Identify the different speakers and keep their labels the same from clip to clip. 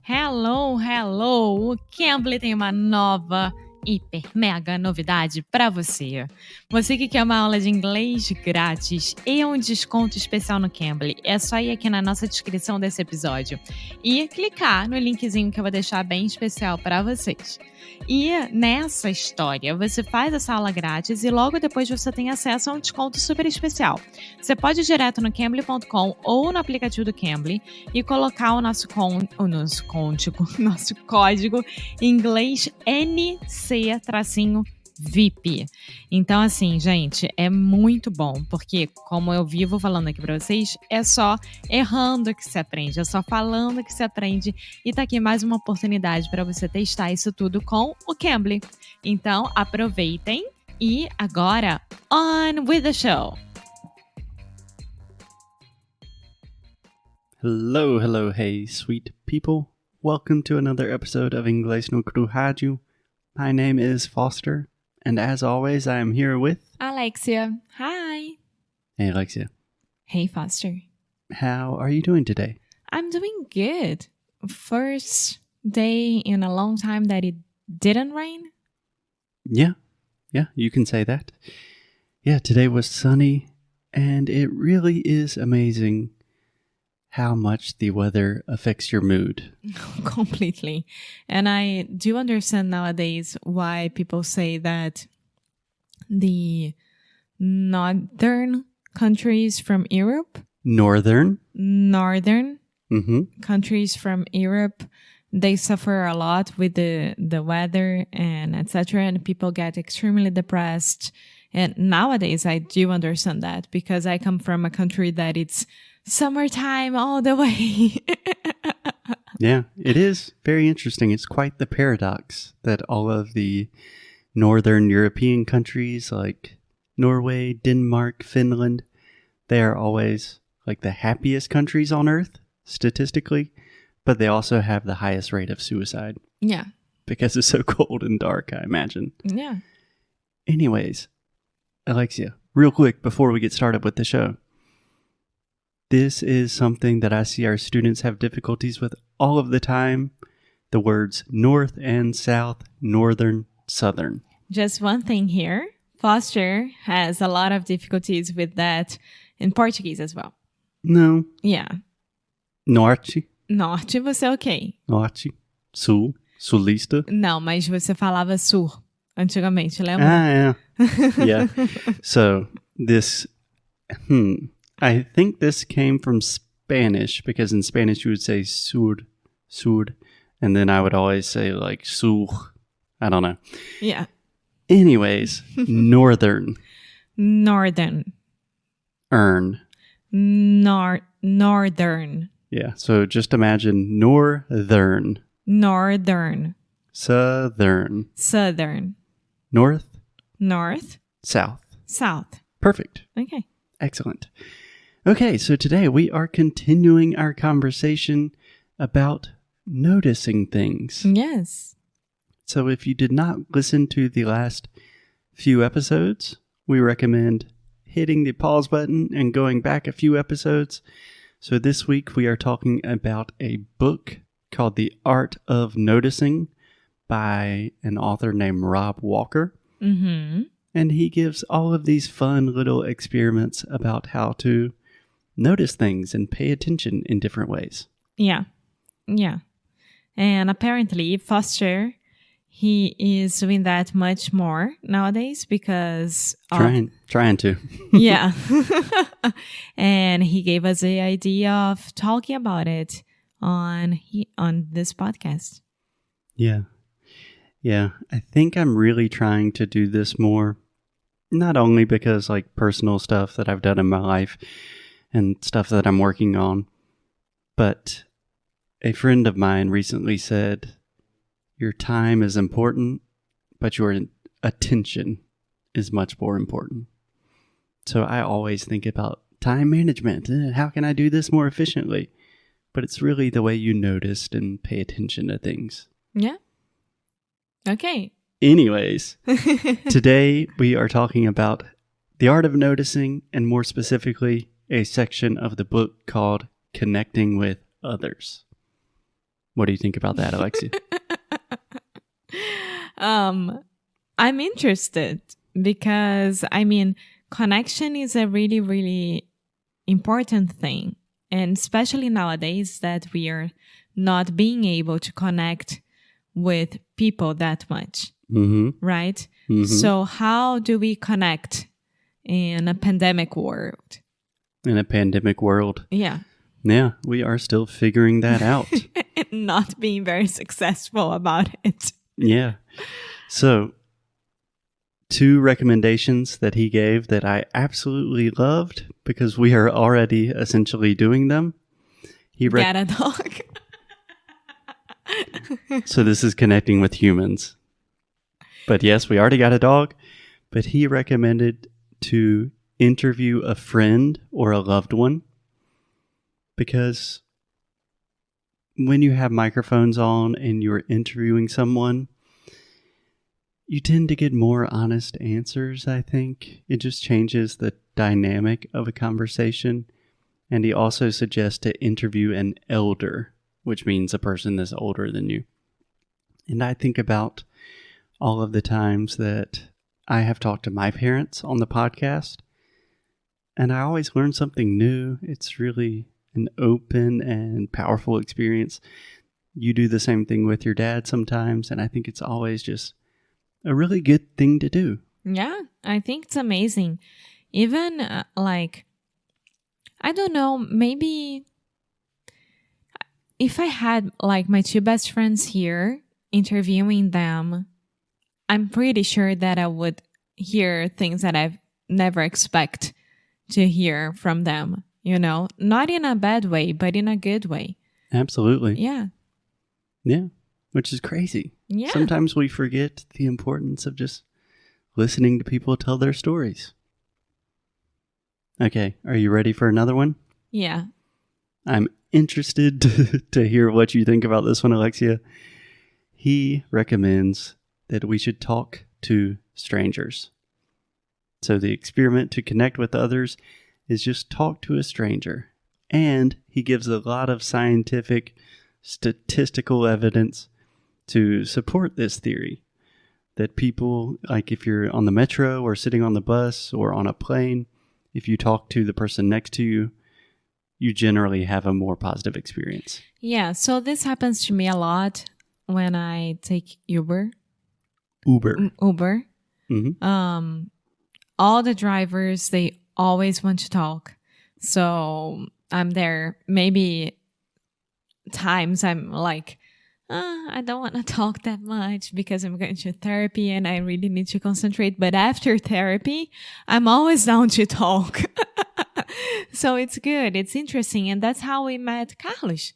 Speaker 1: Hello, hello! O Cambly tem uma nova, hiper, mega novidade para você. Você que quer uma aula de inglês grátis e um desconto especial no Cambly, é só ir aqui na nossa descrição desse episódio e clicar no linkzinho que eu vou deixar bem especial para vocês. E nessa história, você faz essa aula grátis e logo depois você tem acesso a um desconto super especial. Você pode ir direto no cambly.com ou no aplicativo do Cambly e colocar o nosso código em inglês NC-VIP. Então, assim, gente, é muito bom, porque, como eu vivo falando aqui pra vocês, é só errando que se aprende, é só falando que se aprende, e tá aqui mais uma oportunidade para você testar isso tudo com o Cambly. Então, aproveitem e agora, on with the show!
Speaker 2: Hello, hey, sweet people. Welcome to another episode of Inglês no Rádio. My name is Foster, and as always, I am here with...
Speaker 1: Alexia. Hi.
Speaker 2: Hey, Alexia.
Speaker 1: Hey, Foster.
Speaker 2: How are you doing today?
Speaker 1: I'm doing good. First day in a long time that it didn't rain.
Speaker 2: Yeah, you can say that. Yeah, today was sunny, and it really is amazing how much the weather affects your mood.
Speaker 1: Completely. And I do understand nowadays why people say that the northern countries from Europe,
Speaker 2: Northern
Speaker 1: countries from Europe, they suffer a lot with the weather and etc. And people get extremely depressed. And nowadays I do understand that because I come from a country that it's summertime all the way.
Speaker 2: Yeah, it is very interesting. It's quite the paradox that all of the northern European countries like Norway, Denmark, Finland, they are always like the happiest countries on earth, statistically, but they also have the highest rate of suicide.
Speaker 1: Yeah.
Speaker 2: Because it's so cold and dark, I imagine.
Speaker 1: Yeah.
Speaker 2: Anyways, Alexia, real quick before we get started with the show. This is something that I see our students have difficulties with all of the time. The words north and south, northern, southern.
Speaker 1: Just one thing here. Foster has a lot of difficulties with that in Portuguese as well.
Speaker 2: No.
Speaker 1: Yeah.
Speaker 2: Norte.
Speaker 1: Norte você é ok.
Speaker 2: Norte. Sul. Sulista.
Speaker 1: Não, mas você falava sul antigamente, lembra?
Speaker 2: Ah, yeah. Yeah. So, this... I think this came from Spanish, because in Spanish you would say sur, and then I would always say like sur. I don't know.
Speaker 1: Yeah.
Speaker 2: Anyways, northern.
Speaker 1: Northern. Northern.
Speaker 2: Yeah, so just imagine northern.
Speaker 1: Northern.
Speaker 2: Southern.
Speaker 1: Southern.
Speaker 2: North.
Speaker 1: North.
Speaker 2: South.
Speaker 1: South.
Speaker 2: Perfect.
Speaker 1: Okay.
Speaker 2: Excellent. Okay, so today we are continuing our conversation about noticing things.
Speaker 1: Yes.
Speaker 2: So if you did not listen to the last few episodes, we recommend hitting the pause button and going back a few episodes. So this week we are talking about a book called The Art of Noticing by an author named Rob Walker.
Speaker 1: Mm-hmm.
Speaker 2: And he gives all of these fun little experiments about how to notice things and pay attention in different ways.
Speaker 1: Yeah. Yeah. And apparently Foster, he is doing that much more nowadays because...
Speaker 2: Trying to.
Speaker 1: Yeah. And he gave us the idea of talking about it on this podcast.
Speaker 2: Yeah. Yeah. I think I'm really trying to do this more, not only because like personal stuff that I've done in my life and stuff that I'm working on, but a friend of mine recently said, your time is important, but your attention is much more important. So I always think about time management. How can I do this more efficiently? But it's really the way you noticed and pay attention to things.
Speaker 1: Yeah. Okay.
Speaker 2: Anyways, today we are talking about the art of noticing, and more specifically, a section of the book called Connecting with Others. What do you think about that, Alexia?
Speaker 1: I'm interested because, I mean, connection is a really, really important thing. And especially nowadays that we are not being able to connect with people that much, right? So how do we connect in a pandemic world?
Speaker 2: In a pandemic world.
Speaker 1: Yeah.
Speaker 2: Yeah, we are still figuring that out.
Speaker 1: And not being very successful about it.
Speaker 2: Yeah. So, 2 recommendations that he gave that I absolutely loved because we are already essentially doing them.
Speaker 1: Get a dog.
Speaker 2: So this is connecting with humans. But yes, we already got a dog. But he recommended to interview a friend or a loved one. Because when you have microphones on and you're interviewing someone, you tend to get more honest answers, I think. It just changes the dynamic of a conversation. And he also suggests to interview an elder, which means a person that's older than you. And I think about all of the times that I have talked to my parents on the podcast, and I always learn something new. It's really an open and powerful experience. You do the same thing with your dad sometimes, and I think it's always just a really good thing to do.
Speaker 1: Yeah, I think it's amazing. Even I don't know, maybe if I had like my 2 best friends here, interviewing them, I'm pretty sure that I would hear things that I've never expect to hear from them, you know, not in a bad way, but in a good way.
Speaker 2: Absolutely.
Speaker 1: Yeah.
Speaker 2: Yeah. Which is crazy.
Speaker 1: Yeah.
Speaker 2: Sometimes we forget the importance of just listening to people tell their stories. Okay. Are you ready for another one?
Speaker 1: Yeah.
Speaker 2: I'm interested to hear what you think about this one, Alexia. He recommends that we should talk to strangers. So the experiment to connect with others is just talk to a stranger. And he gives a lot of scientific, statistical evidence to support this theory. That people, like if you're on the metro or sitting on the bus or on a plane, if you talk to the person next to you, you generally have a more positive experience.
Speaker 1: Yeah, so this happens to me a lot when I take Uber. Mm-hmm. All the drivers, they always want to talk. So I'm there. Maybe times I'm like, I don't want to talk that much because I'm going to therapy and I really need to concentrate. But after therapy, I'm always down to talk. So it's good. It's interesting. And that's how we met Carlos.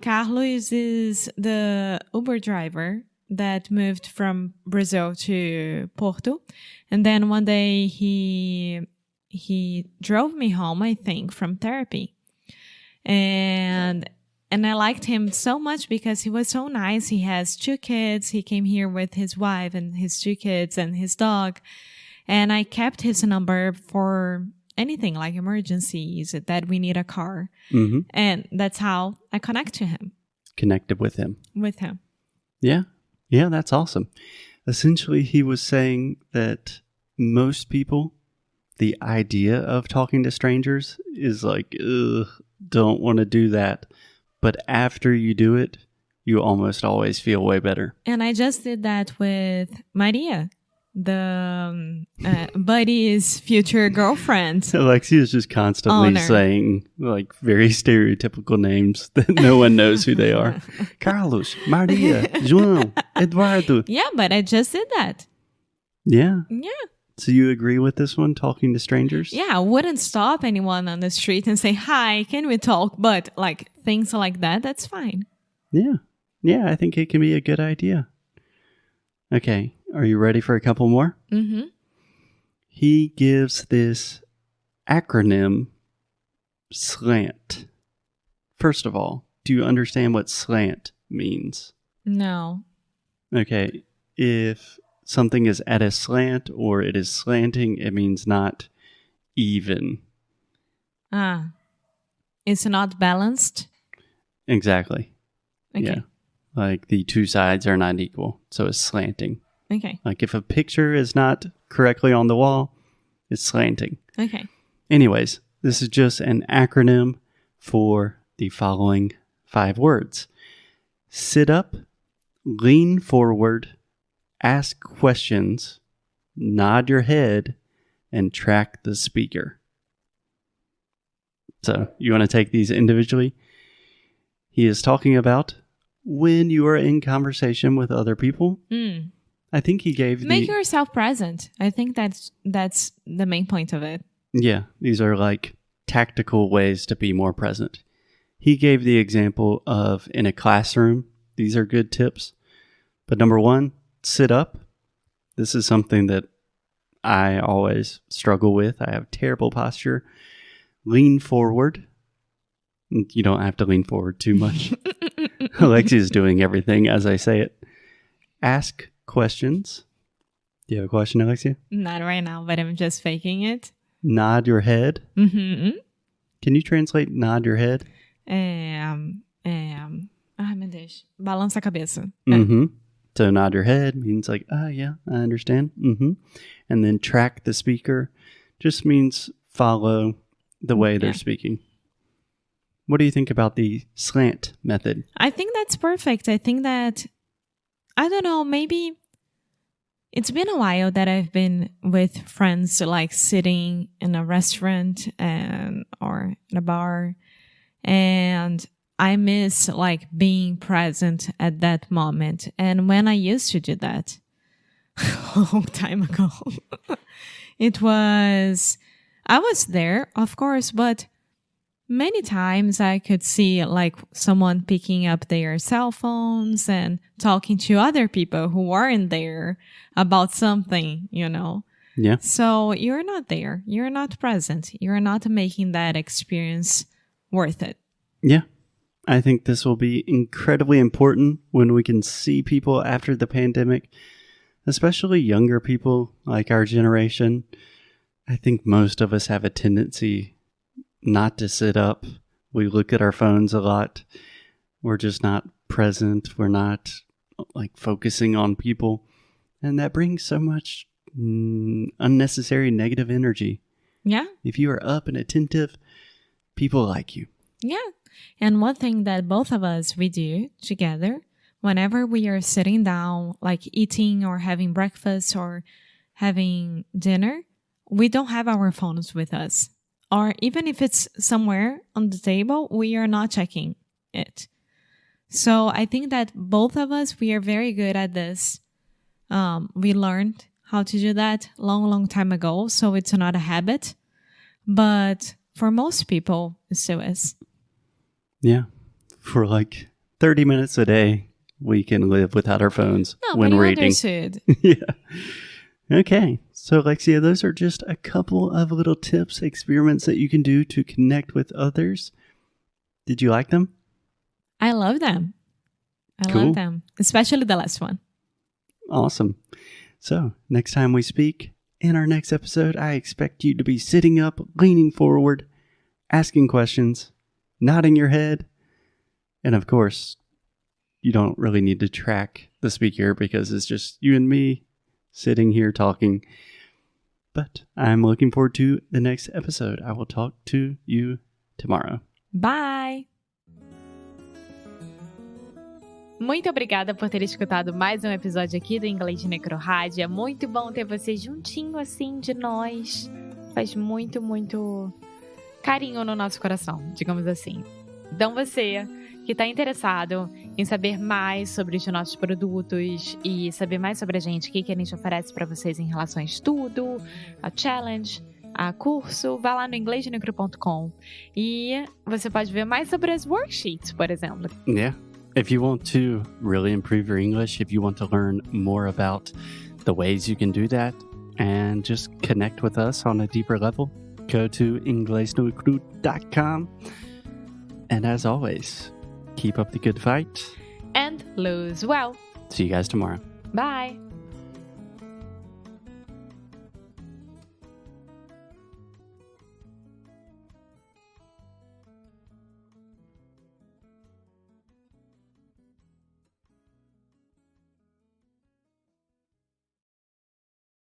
Speaker 1: Carlos is the Uber driver that moved from Brazil to Porto. And then one day he drove me home, I think, from therapy. And I liked him so much because he was so nice. He has 2 kids. He came here with his wife and his 2 kids and his dog. And I kept his number for anything like emergencies, that we need a car. Mm-hmm. And that's how I connect to him.
Speaker 2: Connected with him. Yeah. Yeah, that's awesome. Essentially, he was saying that most people, the idea of talking to strangers is like, don't want to do that. But after you do it, you almost always feel way better.
Speaker 1: And I just did that with Maria, the Buddy's future girlfriend.
Speaker 2: Alexia is just constantly saying like very stereotypical names that no one knows who they are. Carlos, Maria, João, Eduardo.
Speaker 1: Yeah, but I just did that.
Speaker 2: Yeah.
Speaker 1: Yeah.
Speaker 2: So you agree with this one, talking to strangers?
Speaker 1: Yeah, I wouldn't stop anyone on the street and say, hi, can we talk? But like things like that, that's fine.
Speaker 2: Yeah. Yeah, I think it can be a good idea. Okay, are you ready for a couple more?
Speaker 1: Mm-hmm.
Speaker 2: He gives this acronym, SLANT. First of all, do you understand what SLANT means?
Speaker 1: No.
Speaker 2: Okay, if something is at a slant or it is slanting, it means not even.
Speaker 1: It's not balanced?
Speaker 2: Exactly.
Speaker 1: Okay.
Speaker 2: Yeah. Like the two sides are not equal. So it's slanting.
Speaker 1: Okay.
Speaker 2: Like if a picture is not correctly on the wall, it's slanting.
Speaker 1: Okay.
Speaker 2: Anyways, this is just an acronym for the following 5 words. Sit up, lean forward, ask questions, nod your head, and track the speaker. So you want to take these individually? He is talking about when you are in conversation with other people. I think he gave
Speaker 1: Make yourself present. I think that's the main point of it.
Speaker 2: Yeah, these are like tactical ways to be more present. He gave the example of in a classroom. These are good tips. But number 1, sit up. This is something that I always struggle with. I have terrible posture. Lean forward. You don't have to lean forward too much. Alexia is doing everything as I say it. Ask questions. Do you have a question, Alexia?
Speaker 1: Not right now, but I'm just faking it.
Speaker 2: Nod your head.
Speaker 1: Mm-hmm.
Speaker 2: Can you translate nod your head?
Speaker 1: Ai, meu Deus. Balança a cabeça.
Speaker 2: Mm-hmm. So nod your head means like, yeah, I understand. Mm-hmm. And then track the speaker just means follow the way they're speaking. What do you think about the slant method?
Speaker 1: I think that's perfect. I think that, I don't know, maybe it's been a while that I've been with friends, like sitting in a restaurant or in a bar, and I miss like being present at that moment. And when I used to do that a long time ago, I was there, of course, but many times I could see like someone picking up their cell phones and talking to other people who weren't there about something,
Speaker 2: Yeah.
Speaker 1: So you're not there. You're not present. You're not making that experience worth it.
Speaker 2: Yeah. I think this will be incredibly important when we can see people after the pandemic, especially younger people like our generation. I think most of us have a tendency not to sit up. We look at our phones a lot. We're just not present. We're not like focusing on people. And that brings so much unnecessary negative energy.
Speaker 1: Yeah.
Speaker 2: If you are up and attentive, people like you.
Speaker 1: Yeah. And one thing that both of us, we do together, whenever we are sitting down, like eating or having breakfast or having dinner, we don't have our phones with us. Or even if it's somewhere on the table, we are not checking it. So I think that both of us, we are very good at this. We learned how to do that long time ago, so it's not a habit. But for most people, it still is.
Speaker 2: Yeah. For like 30 minutes a day, we can live without our phones when reading.
Speaker 1: Understood.
Speaker 2: Yeah. Okay. So, Alexia, those are just a couple of little tips, experiments that you can do to connect with others. Did you like them?
Speaker 1: I love them. I love them. Especially the last one.
Speaker 2: Awesome. So, next time we speak, in our next episode, I expect you to be sitting up, leaning forward, asking questions, nodding your head, and of course, you don't really need to track the speaker because it's just you and me sitting here talking. But I'm looking forward to the next episode. I will talk to you tomorrow.
Speaker 1: Bye! Muito obrigada por ter escutado mais um episódio aqui do Inglês de Necrorádio. É muito bom ter você juntinho assim de nós. Faz muito carinho no nosso coração, digamos assim. Então você que está interessado em saber mais sobre os nossos produtos e saber mais sobre a gente, o que a gente oferece para vocês em relação a estudo, a challenge, a curso, vá lá no inglesdenecro.com e você pode ver mais sobre as worksheets, por exemplo.
Speaker 2: Yeah. If you want to really improve your English, if you want to learn more about the ways you can do that and just connect with us on a deeper level, go to inglesdenecro.com. And as always, keep up the good fight.
Speaker 1: And lose well.
Speaker 2: See you guys tomorrow.
Speaker 1: Bye.